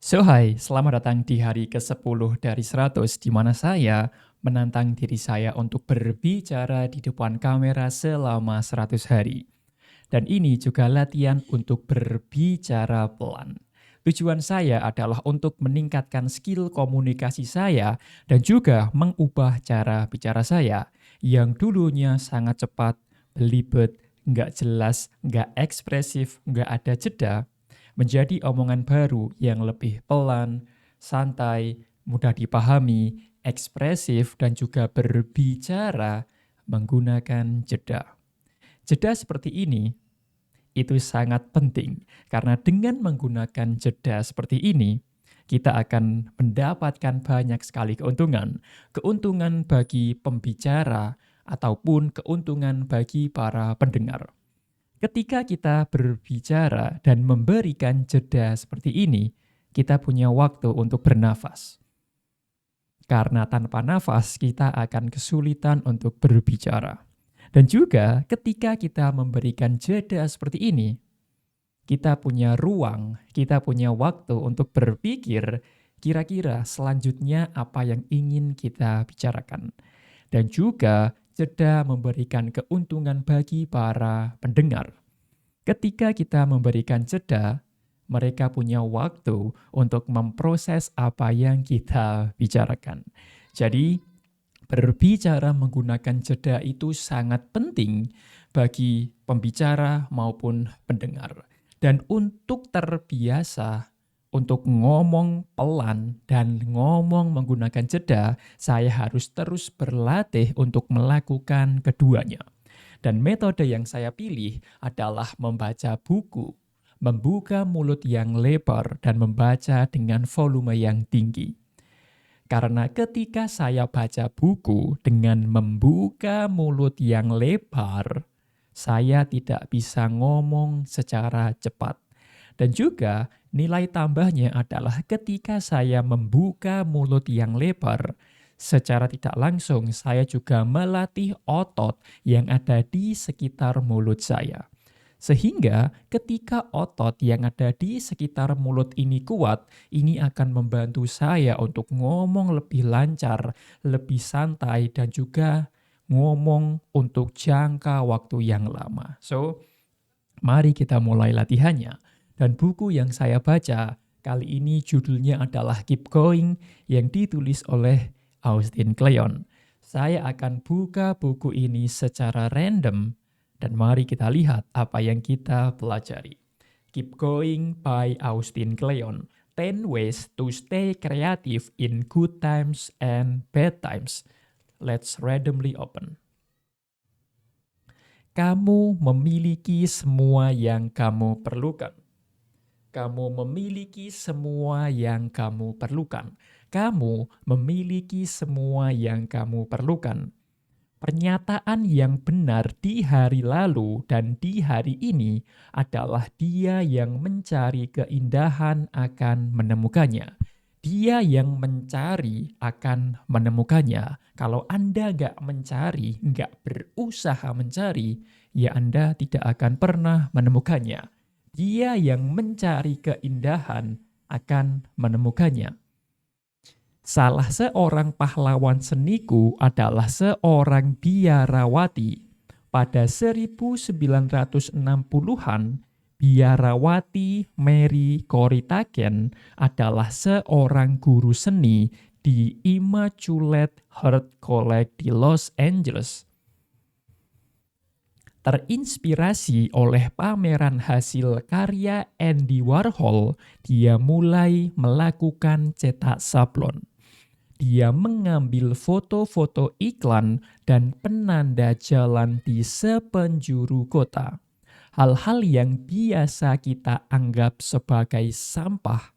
Hai, selamat datang di hari ke-10 dari 100, di mana saya menantang diri saya untuk berbicara di depan kamera selama 100 hari. Dan ini juga latihan untuk berbicara pelan. Tujuan saya adalah untuk meningkatkan skill komunikasi saya dan juga mengubah cara bicara saya yang dulunya sangat cepat, belibet, nggak jelas, nggak ekspresif, nggak ada jeda, menjadi omongan baru yang lebih pelan, santai, mudah dipahami, ekspresif, dan juga berbicara menggunakan jeda. Jeda seperti ini itu sangat penting karena dengan menggunakan jeda seperti ini, kita akan mendapatkan banyak sekali keuntungan. Keuntungan bagi pembicara ataupun keuntungan bagi para pendengar. Ketika kita berbicara dan memberikan jeda seperti ini, kita punya waktu untuk bernafas. Karena tanpa nafas, kita akan kesulitan untuk berbicara. Dan juga ketika kita memberikan jeda seperti ini, kita punya ruang, kita punya waktu untuk berpikir kira-kira selanjutnya apa yang ingin kita bicarakan. Dan juga jeda memberikan keuntungan bagi para pendengar. Ketika kita memberikan jeda, mereka punya waktu untuk memproses apa yang kita bicarakan. Jadi, berbicara menggunakan jeda itu sangat penting bagi pembicara maupun pendengar. Dan untuk terbiasa untuk ngomong pelan dan ngomong menggunakan jeda, saya harus terus berlatih untuk melakukan keduanya. Dan metode yang saya pilih adalah membaca buku, membuka mulut yang lebar, dan membaca dengan volume yang tinggi. Karena ketika saya baca buku dengan membuka mulut yang lebar, saya tidak bisa ngomong secara cepat. Dan juga nilai tambahnya adalah ketika saya membuka mulut yang lebar, secara tidak langsung saya juga melatih otot yang ada di sekitar mulut saya. Sehingga ketika otot yang ada di sekitar mulut ini kuat, ini akan membantu saya untuk ngomong lebih lancar, lebih santai, dan juga ngomong untuk jangka waktu yang lama. Mari kita mulai latihannya. Dan buku yang saya baca kali ini judulnya adalah Keep Going yang ditulis oleh Austin Kleon. Saya akan buka buku ini secara random dan mari kita lihat apa yang kita pelajari. Keep Going by Austin Kleon. 10 Ways to Stay Creative in Good Times and Bad Times. Let's randomly open. Kamu memiliki semua yang kamu perlukan. Kamu memiliki semua yang kamu perlukan. Kamu memiliki semua yang kamu perlukan. Pernyataan yang benar di hari lalu dan di hari ini adalah dia yang mencari keindahan akan menemukannya. Dia yang mencari akan menemukannya. Kalau Anda nggak mencari, nggak berusaha mencari, ya Anda tidak akan pernah menemukannya. Dia yang mencari keindahan akan menemukannya. Salah seorang pahlawan seniku adalah seorang biarawati. Pada 1960-an, biarawati Mary Coritaken adalah seorang guru seni di Immaculate Heart College di Los Angeles. Terinspirasi oleh pameran hasil karya Andy Warhol, dia mulai melakukan cetak sablon. Dia mengambil foto-foto iklan dan penanda jalan di sepenjuru kota. Hal-hal yang biasa kita anggap sebagai sampah,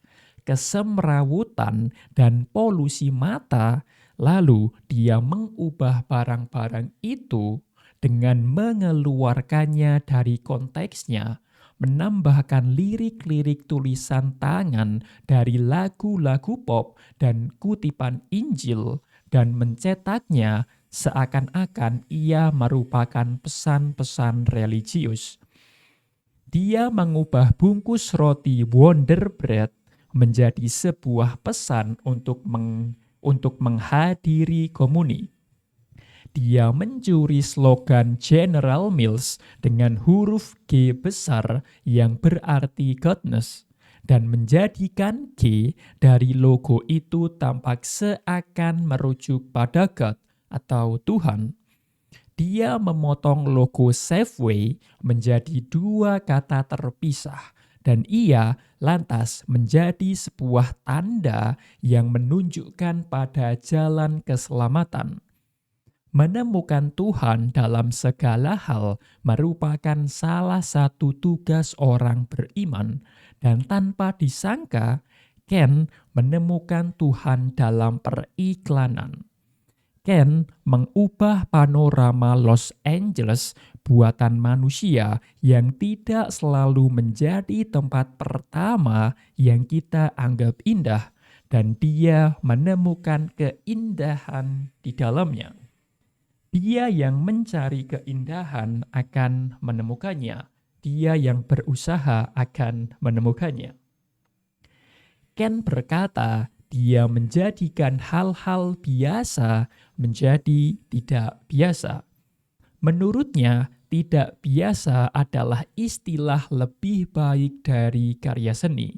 kesemrawutan, dan polusi mata, lalu dia mengubah barang-barang itu dengan mengeluarkannya dari konteksnya, menambahkan lirik-lirik tulisan tangan dari lagu-lagu pop dan kutipan Injil, dan mencetaknya seakan-akan ia merupakan pesan-pesan religius. Dia mengubah bungkus roti Wonder Bread menjadi sebuah pesan untuk menghadiri komuni. Dia mencuri slogan General Mills dengan huruf G besar yang berarti Godness dan menjadikan G dari logo itu tampak seakan merujuk pada God atau Tuhan. Dia memotong logo Safeway menjadi dua kata terpisah dan ia lantas menjadi sebuah tanda yang menunjukkan pada jalan keselamatan. Menemukan Tuhan dalam segala hal merupakan salah satu tugas orang beriman, dan tanpa disangka, Ken menemukan Tuhan dalam periklanan. Ken mengubah panorama Los Angeles buatan manusia yang tidak selalu menjadi tempat pertama yang kita anggap indah, dan dia menemukan keindahan di dalamnya. Dia yang mencari keindahan akan menemukannya. Dia yang berusaha akan menemukannya. Ken berkata, dia menjadikan hal-hal biasa menjadi tidak biasa. Menurutnya, tidak biasa adalah istilah lebih baik dari karya seni.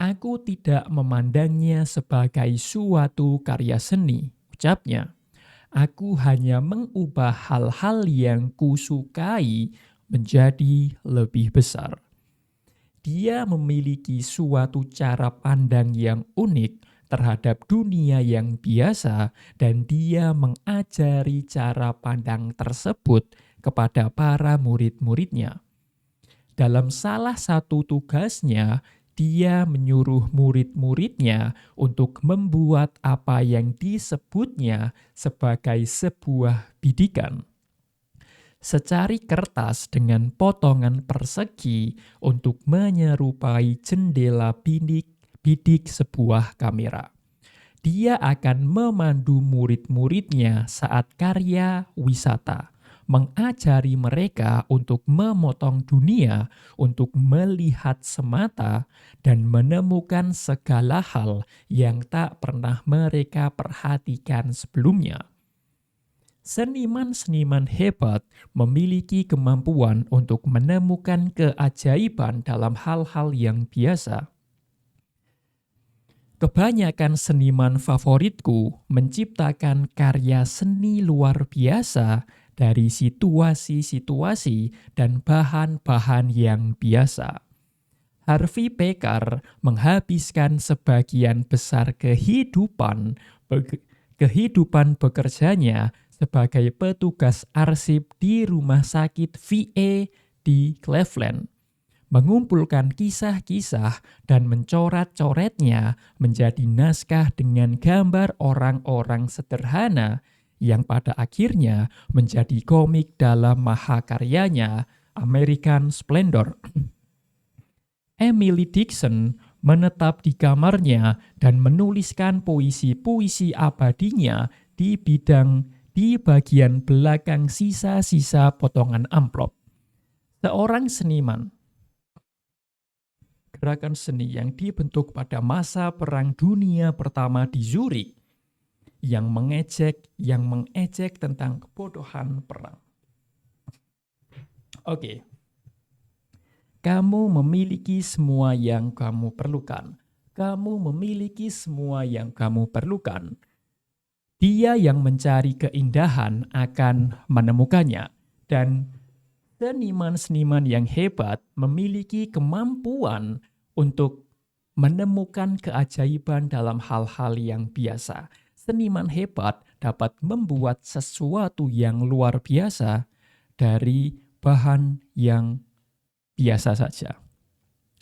Aku tidak memandangnya sebagai suatu karya seni, ucapnya. Aku hanya mengubah hal-hal yang kusukai menjadi lebih besar. Dia memiliki suatu cara pandang yang unik terhadap dunia yang biasa, dan dia mengajari cara pandang tersebut kepada para murid-muridnya. Dalam salah satu tugasnya, dia menyuruh murid-muridnya untuk membuat apa yang disebutnya sebagai sebuah bidikan. Secari kertas dengan potongan persegi untuk menyerupai jendela bidik sebuah kamera. Dia akan memandu murid-muridnya saat karya wisata, mengajari mereka untuk memotong dunia, untuk melihat semata, dan menemukan segala hal yang tak pernah mereka perhatikan sebelumnya. Seniman-seniman hebat memiliki kemampuan untuk menemukan keajaiban dalam hal-hal yang biasa. Kebanyakan seniman favoritku menciptakan karya seni luar biasa dari situasi-situasi dan bahan-bahan yang biasa. Harvey Pekar menghabiskan sebagian besar kehidupan bekerjanya sebagai petugas arsip di rumah sakit VA di Cleveland, mengumpulkan kisah-kisah dan mencoret-coretnya menjadi naskah dengan gambar orang-orang sederhana yang pada akhirnya menjadi komik dalam mahakaryanya American Splendor. Emily Dixon menetap di kamarnya dan menuliskan puisi-puisi abadinya di bagian belakang sisa-sisa potongan amplop. Seorang seniman, gerakan seni yang dibentuk pada masa Perang Dunia Pertama di Zurich, yang mengejek tentang kebodohan perang. Oke. Kamu memiliki semua yang kamu perlukan. Kamu memiliki semua yang kamu perlukan. Dia yang mencari keindahan akan menemukannya. Dan seniman-seniman yang hebat memiliki kemampuan untuk menemukan keajaiban dalam hal-hal yang biasa. Seniman hebat dapat membuat sesuatu yang luar biasa dari bahan yang biasa saja.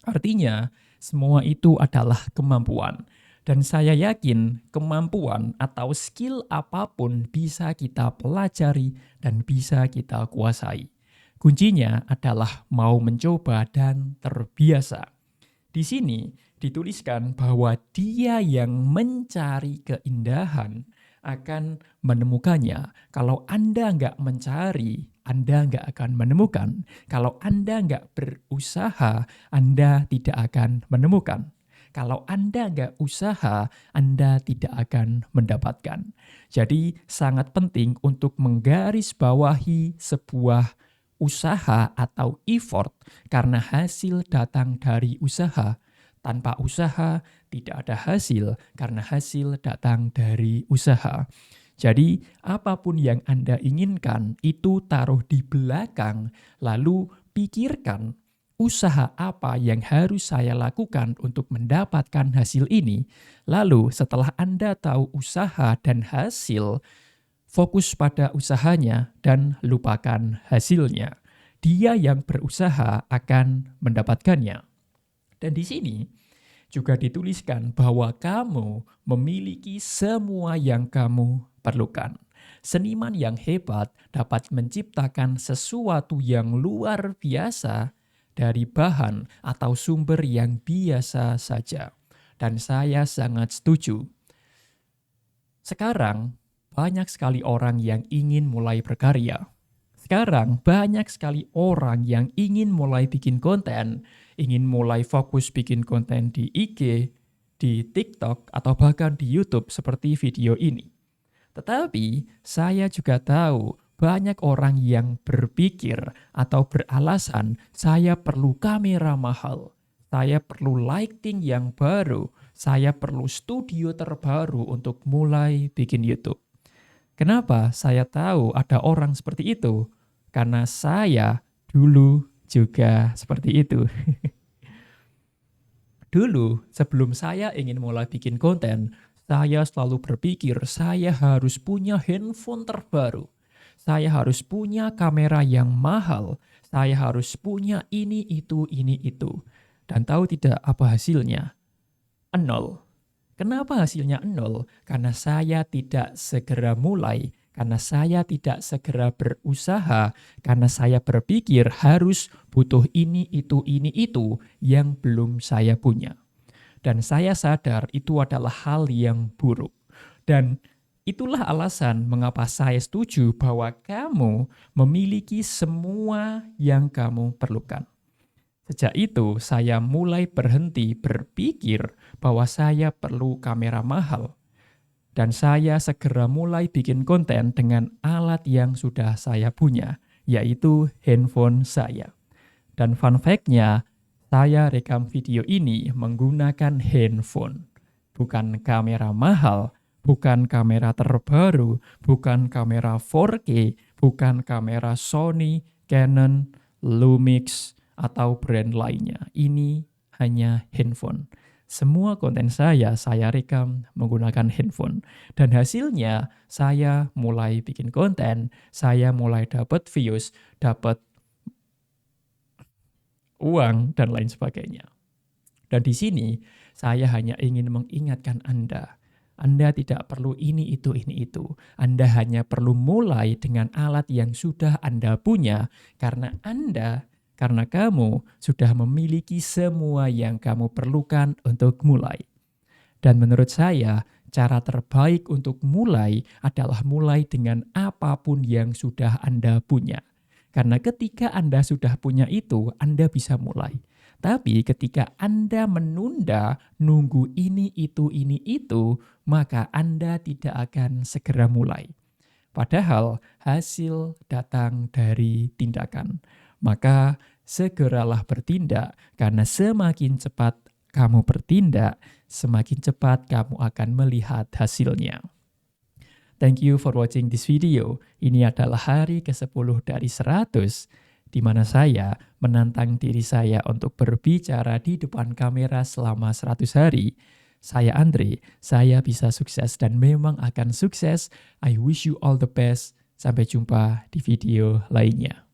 Artinya, semua itu adalah kemampuan. Dan saya yakin kemampuan atau skill apapun bisa kita pelajari dan bisa kita kuasai. Kuncinya adalah mau mencoba dan terbiasa. Di sini dituliskan bahwa dia yang mencari keindahan akan menemukannya. Kalau Anda nggak mencari, Anda nggak akan menemukan. Kalau Anda nggak berusaha, Anda tidak akan menemukan. Kalau Anda nggak usaha, Anda tidak akan mendapatkan. Jadi sangat penting untuk menggarisbawahi sebuah usaha atau effort karena hasil datang dari usaha. Tanpa usaha tidak ada hasil karena hasil datang dari usaha. Jadi apapun yang Anda inginkan itu taruh di belakang, lalu pikirkan usaha apa yang harus saya lakukan untuk mendapatkan hasil ini. Lalu setelah Anda tahu usaha dan hasil, fokus pada usahanya dan lupakan hasilnya. Dia yang berusaha akan mendapatkannya. Dan di sini juga dituliskan bahwa kamu memiliki semua yang kamu perlukan. Seniman yang hebat dapat menciptakan sesuatu yang luar biasa dari bahan atau sumber yang biasa saja. Dan saya sangat setuju. Sekarang, banyak sekali orang yang ingin mulai berkarya. Sekarang, banyak sekali orang yang ingin mulai bikin konten, ingin mulai fokus bikin konten di IG, di TikTok, atau bahkan di YouTube seperti video ini. Tetapi, saya juga tahu banyak orang yang berpikir atau beralasan saya perlu kamera mahal, saya perlu lighting yang baru, saya perlu studio terbaru untuk mulai bikin YouTube. Kenapa saya tahu ada orang seperti itu? Karena saya dulu juga seperti itu. Dulu, sebelum saya ingin mulai bikin konten, saya selalu berpikir saya harus punya handphone terbaru. Saya harus punya kamera yang mahal. Saya harus punya ini, itu, ini, itu. Dan tahu tidak apa hasilnya? 0. Kenapa hasilnya 0? Karena saya tidak segera mulai, karena saya tidak segera berusaha, karena saya berpikir harus butuh ini, itu yang belum saya punya. Dan saya sadar itu adalah hal yang buruk. Dan itulah alasan mengapa saya setuju bahwa kamu memiliki semua yang kamu perlukan. Sejak itu, saya mulai berhenti berpikir bahwa saya perlu kamera mahal. Dan saya segera mulai bikin konten dengan alat yang sudah saya punya, yaitu handphone saya. Dan fun fact-nya, saya rekam video ini menggunakan handphone. Bukan kamera mahal, bukan kamera terbaru, bukan kamera 4K, bukan kamera Sony, Canon, Lumix, atau brand lainnya. Ini hanya handphone. Semua konten saya rekam menggunakan handphone. Dan hasilnya, saya mulai bikin konten, saya mulai dapat views, dapat uang, dan lain sebagainya. Dan di sini, saya hanya ingin mengingatkan Anda. Anda tidak perlu ini, itu. Anda hanya perlu mulai dengan alat yang sudah Anda punya, karena kamu sudah memiliki semua yang kamu perlukan untuk mulai. Dan menurut saya, cara terbaik untuk mulai adalah mulai dengan apapun yang sudah Anda punya. Karena ketika Anda sudah punya itu, Anda bisa mulai. Tapi ketika Anda menunda, nunggu ini, itu, maka Anda tidak akan segera mulai. Padahal hasil datang dari tindakan. Maka segeralah bertindak, karena semakin cepat kamu bertindak, semakin cepat kamu akan melihat hasilnya. Thank you for watching this video. Ini adalah hari ke-10 dari 100, di mana saya menantang diri saya untuk berbicara di depan kamera selama 100 hari. Saya Andre, saya bisa sukses dan memang akan sukses. I wish you all the best. Sampai jumpa di video lainnya.